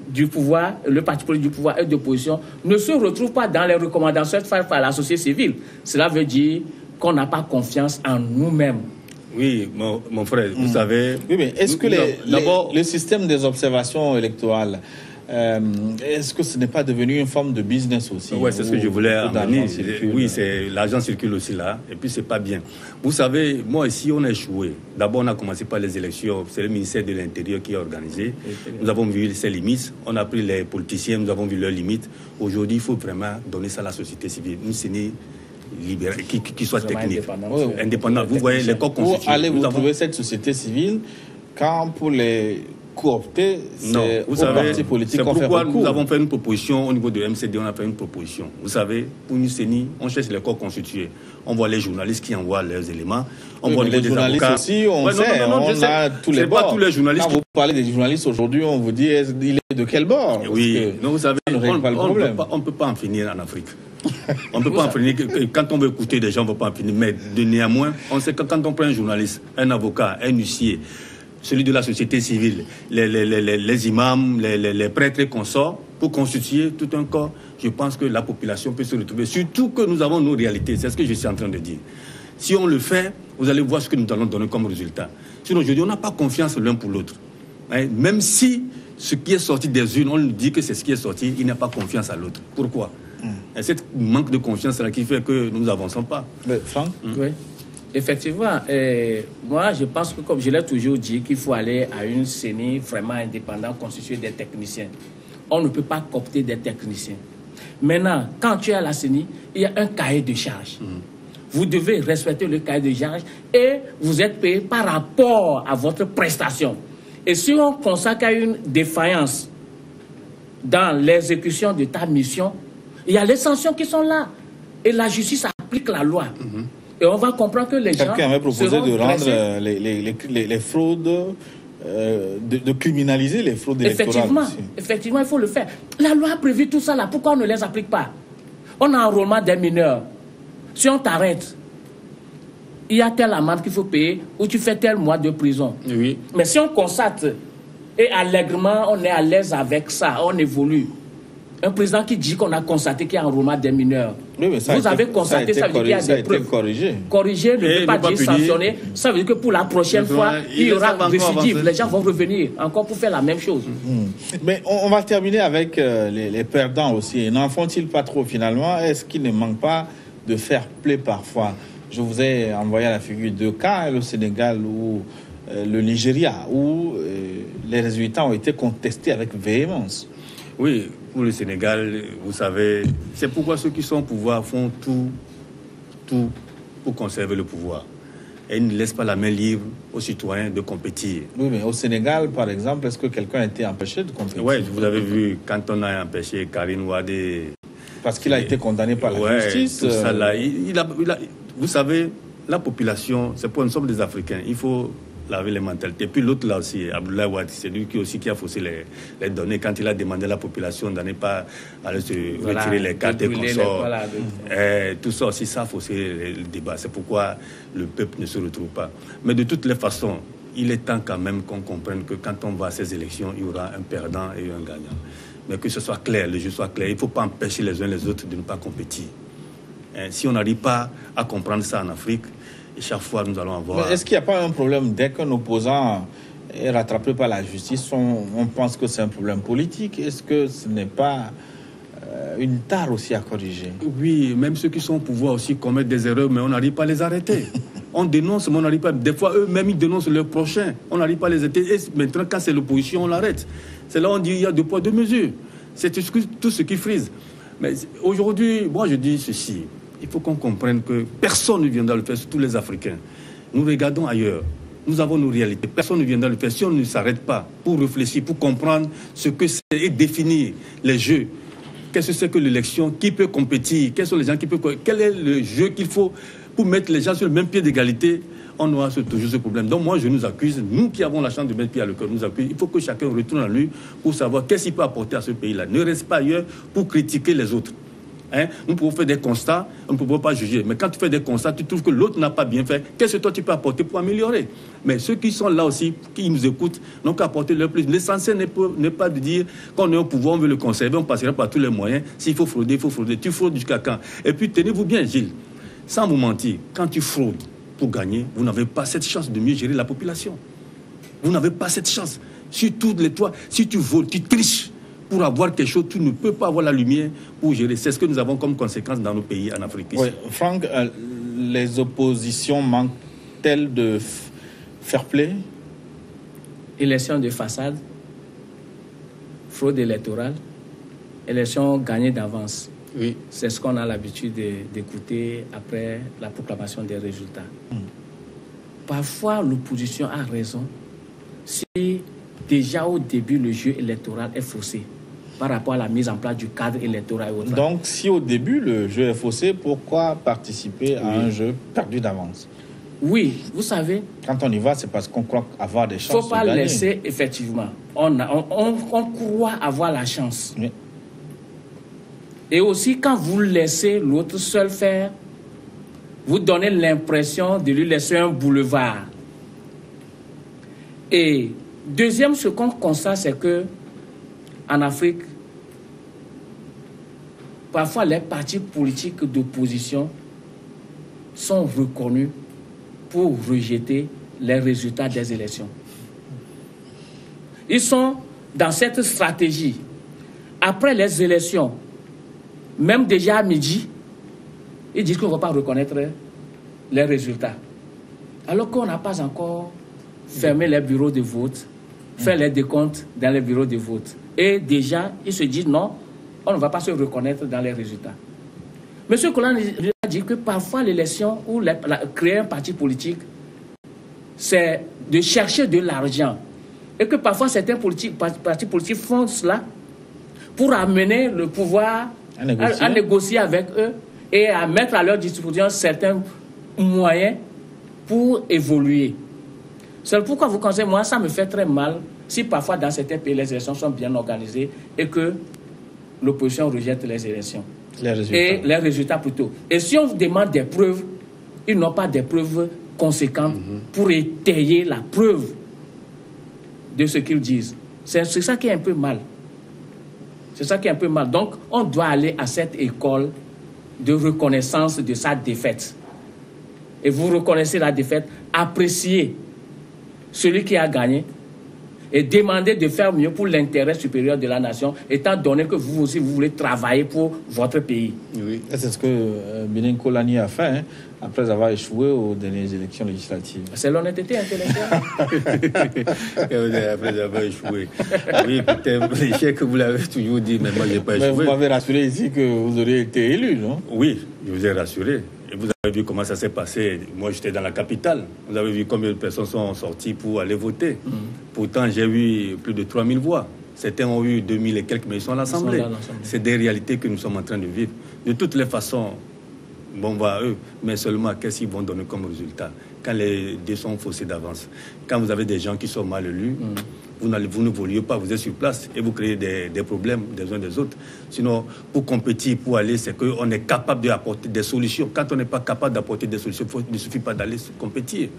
du pouvoir, le parti politique du pouvoir et de l'opposition ne se retrouvent pas dans les recommandations faites par la société civile. Cela veut dire qu'on n'a pas confiance en nous-mêmes. Oui, mon frère, vous savez... Oui, mais est-ce que le système des observations électorales, est-ce que ce n'est pas devenu une forme de business aussi? Oui, c'est ce que je voulais amener. Oui, l'argent circule aussi là, et puis c'est pas bien. Vous savez, moi ici, on a échoué. D'abord, on a commencé par les élections. C'est le ministère de l'Intérieur qui a organisé. Nous avons vu ses limites. On a pris les politiciens, nous avons vu leurs limites. Aujourd'hui, il faut vraiment donner ça à la société civile. Une CENI libérale, qui soit technique, indépendant. Vous voyez, les corps constitués. Où allez-vous trouver cette société civile quand pour les coopter, c'est au parti politique qu'on fait recours? C'est pourquoi nous avons fait une proposition au niveau de MCD, on a fait une proposition. Vous savez, pour une CENI, on cherche les corps constitués. On voit les journalistes qui envoient leurs éléments. On voit les journalistes avocats. Aussi, on sait, on a tous les bords. Pas tous les journalistes. Quand vous parlez des journalistes aujourd'hui, on vous dit, il est de quel bord? Oui, non, vous savez, on ne peut pas en finir en Afrique. On ne peut pas en finir. Quand on veut écouter des gens, on ne peut pas en finir. Mais de néanmoins, on sait que quand on prend un journaliste, un avocat, un huissier, celui de la société civile, les imams, les prêtres et consorts, pour constituer tout un corps, je pense que la population peut se retrouver. Surtout que nous avons nos réalités, c'est ce que je suis en train de dire. Si on le fait, vous allez voir ce que nous allons donner comme résultat. Sinon, aujourd'hui, on n'a pas confiance l'un pour l'autre. Même si ce qui est sorti des unes, on nous dit que c'est ce qui est sorti, il n'a pas confiance à l'autre. Pourquoi? Et cette manque de confiance-là qui fait que nous n'avançons pas. Franck? Oui. Effectivement, moi je pense que, comme je l'ai toujours dit, qu'il faut aller à une CENI vraiment indépendante, constituée des techniciens. On ne peut pas coopter des techniciens. Maintenant, quand tu es à la CENI, il y a un cahier de charge. Vous devez respecter le cahier de charge et vous êtes payé par rapport à votre prestation. Et si on constate qu'il y a une défaillance dans l'exécution de ta mission, il y a les sanctions qui sont là. Et la justice applique la loi. Et on va comprendre que les gens... Quelqu'un avait proposé de rendre les fraudes, de criminaliser les fraudes électorales. Effectivement, il faut le faire. La loi a prévu tout ça là. Pourquoi on ne les applique pas? On a un enrôlement des mineurs. Si on t'arrête, il y a telle amende qu'il faut payer ou tu fais tel mois de prison. Oui. Mais si on constate et allègrement on est à l'aise avec ça, on évolue. Un président qui dit qu'on a constaté qu'il y a un enrôlement des mineurs. Oui, mais vous avez constaté, ça veut dire qu'il y a des preuves. Corrigé ne veut pas dire sanctionner. Ça veut dire que pour la prochaine fois, il y aura récidive. Les gens vont revenir encore pour faire la même chose. Mais on va terminer avec les perdants aussi. N'en font-ils pas trop finalement? Est-ce qu'il ne manque pas de fair play parfois? Je vous ai envoyé à la figure de cas, le Sénégal ou le Nigeria, où les résultats ont été contestés avec véhémence. Oui, pour le Sénégal, vous savez, c'est pourquoi ceux qui sont au pouvoir font tout pour conserver le pouvoir. Et ils ne laissent pas la main libre aux citoyens de compétir. Oui, mais au Sénégal, par exemple, est-ce que quelqu'un a été empêché de compétir? Oui, vous avez vu, quand on a empêché Karim Wade... Parce qu'il a été condamné par la justice. Tout ça là, vous savez, la population, c'est pour une somme des Africains. Il faut laver les mentalités. Puis l'autre là aussi, Abdoulaye Wade, c'est lui qui a faussé les données quand il a demandé à la population de ne pas aller se retirer les cartes et consorts. Tout ça aussi, ça a faussé le débat. C'est pourquoi le peuple ne se retrouve pas. Mais de toutes les façons, il est temps quand même qu'on comprenne que quand on va à ces élections, il y aura un perdant et un gagnant. Mais que ce soit clair, le jeu soit clair. Il ne faut pas empêcher les uns les autres de ne pas compétir. Si on n'arrive pas à comprendre ça en Afrique, et chaque fois nous allons avoir... Mais est-ce qu'il n'y a pas un problème dès qu'un opposant est rattrapé par la justice, on pense que c'est un problème politique? Est-ce que ce n'est pas une tare aussi à corriger? Oui, même ceux qui sont au pouvoir aussi commettent des erreurs, mais on n'arrive pas à les arrêter. On dénonce, mais on n'arrive pas... Des fois, eux-mêmes, ils dénoncent leurs prochains. On n'arrive pas à les arrêter. Et maintenant, quand c'est l'opposition, on l'arrête. C'est là où on dit qu'il y a 2 poids 2 mesures. C'est tout ce qui frise. Mais aujourd'hui, moi, je dis ceci. Il faut qu'on comprenne que personne ne viendra le faire, surtout les Africains. Nous regardons ailleurs. Nous avons nos réalités. Personne ne viendra le faire si on ne s'arrête pas pour réfléchir, pour comprendre ce que c'est et définir les jeux. Qu'est-ce que c'est que l'élection? Qui peut compétir? Quels sont les gens qui peuvent... Quel est le jeu qu'il faut pour mettre les gens sur le même pied d'égalité? On aura toujours ce problème. Donc moi, je nous accuse, nous qui avons la chance de mettre pied à le cœur, nous accuse. Il faut que chacun retourne à lui pour savoir qu'est-ce qu'il peut apporter à ce pays-là. Ne reste pas ailleurs pour critiquer les autres. Nous pouvons faire des constats, on ne peut pas juger. Mais quand tu fais des constats, tu trouves que l'autre n'a pas bien fait. Qu'est-ce que toi tu peux apporter pour améliorer? Mais ceux qui sont là aussi, qui nous écoutent, n'ont qu'à apporter leur plus. L'essentiel n'est pas de dire qu'on est au pouvoir, on veut le conserver, on passera par tous les moyens. S'il faut frauder, il faut frauder. Tu fraudes jusqu'à quand? Et puis tenez-vous bien, Gilles, sans vous mentir, quand tu fraudes pour gagner, vous n'avez pas cette chance de mieux gérer la population. Vous n'avez pas cette chance. Surtout les toits, si tu voles, tu triches. Pour avoir quelque chose, tu ne peux pas avoir la lumière pour gérer. C'est ce que nous avons comme conséquence dans nos pays en Afrique. Oui, Franck, les oppositions manquent-elles de fair play? Élection de façade, fraude électorale, élection gagnée d'avance. Oui. C'est ce qu'on a l'habitude d'écouter après la proclamation des résultats. Parfois, l'opposition a raison si déjà au début le jeu électoral est faussé par rapport à la mise en place du cadre électoral. Donc, si au début le jeu est faussé, pourquoi participer à un jeu perdu d'avance? Oui, vous savez... Quand on y va, c'est parce qu'on croit avoir des chances de gagner. Il ne faut pas laisser, effectivement. On croit avoir la chance. Oui. Et aussi, quand vous laissez l'autre seul faire, vous donnez l'impression de lui laisser un boulevard. Et deuxième, ce qu'on constate, c'est que en Afrique, parfois les partis politiques d'opposition sont reconnus pour rejeter les résultats des élections. Ils sont dans cette stratégie. Après les élections, même déjà à midi, ils disent qu'on ne va pas reconnaître les résultats. Alors qu'on n'a pas encore fermé les bureaux de vote, fait les décomptes dans les bureaux de vote. Et déjà, ils se disent non, on ne va pas se reconnaître dans les résultats. M. Konan a dit que parfois l'élection ou créer un parti politique, c'est de chercher de l'argent. Et que parfois certains partis politiques font cela pour amener le pouvoir à négocier avec eux et à mettre à leur disposition certains moyens pour évoluer. C'est pourquoi vous conseillez, moi, ça me fait très mal si parfois dans certains pays les élections sont bien organisées et que l'opposition rejette les élections. Et les résultats plutôt. Et si on vous demande des preuves, ils n'ont pas des preuves conséquentes pour étayer la preuve de ce qu'ils disent. C'est ça qui est un peu mal. C'est ça qui est un peu mal. Donc, on doit aller à cette école de reconnaissance de sa défaite. Et vous reconnaissez la défaite, appréciez celui qui a gagné et demandez de faire mieux pour l'intérêt supérieur de la nation, étant donné que vous aussi, vous voulez travailler pour votre pays. Oui, c'est ce que Binin Kolani a fait, hein, après avoir échoué aux dernières élections législatives. C'est l'honnêteté intellectuelle. Après avoir échoué. Oui, peut-être l'échec, vous l'avez toujours dit, mais moi, je n'ai pas échoué. Mais vous m'avez rassuré ici que vous auriez été élu, non? Oui, je vous ai rassuré. Et vous avez vu comment ça s'est passé. Moi, j'étais dans la capitale. Vous avez vu combien de personnes sont sorties pour aller voter. Pourtant, j'ai eu plus de 3000 voix. Certains ont eu 2000 et quelques, mais ils sont à l'Assemblée. C'est des réalités que nous sommes en train de vivre. De toutes les façons, bon, va à eux. Mais seulement, qu'est-ce qu'ils vont donner comme résultat quand les dés sont faussés d'avance? Quand vous avez des gens qui sont mal élus, vous ne vouliez pas, vous êtes sur place et vous créez des problèmes des uns des autres. Sinon, pour compétir, pour aller, c'est qu'on est capable d'apporter des solutions. Quand on n'est pas capable d'apporter des solutions, il ne suffit pas d'aller compétir.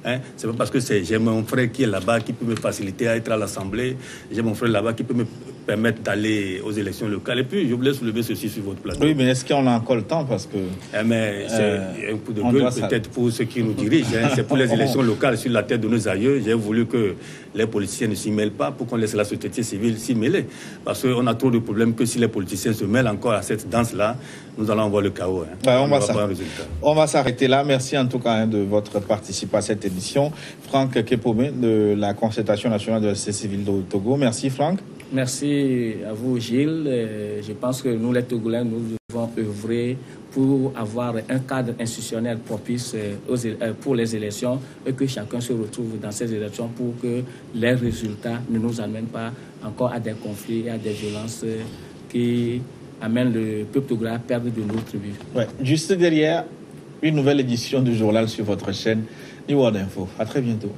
Hein? C'est pas parce que j'ai mon frère qui est là-bas qui peut me faciliter à être à l'Assemblée. J'ai mon frère là-bas qui peut me permettre d'aller aux élections locales. Et puis, je voulais soulever ceci sur votre plateau. Oui, mais est-ce qu'on a encore le temps? Parce que... mais c'est un coup de gueule peut-être pour ceux qui nous dirigent. Hein. C'est pour les élections locales sur la tête de nos aïeux. J'ai voulu que les politiciens ne s'y mêlent pas pour qu'on laisse la société civile s'y mêler. Parce qu'on a trop de problèmes que si les politiciens se mêlent encore à cette danse-là, nous allons avoir le chaos. Hein. Ouais, on va s'arrêter là. Merci en tout cas de votre participation à cette édition. Franck Kepomé de la Concertation nationale de la société civile de Togo. Merci Franck. Merci à vous Gilles. Je pense que nous les Togolais, nous devons œuvrer pour avoir un cadre institutionnel propice pour les élections et que chacun se retrouve dans ces élections pour que les résultats ne nous amènent pas encore à des conflits et à des violences qui amènent le peuple togolais à perdre de l'autre tribu. Ouais. Juste derrière, une nouvelle édition du journal sur votre chaîne New World Info. À très bientôt.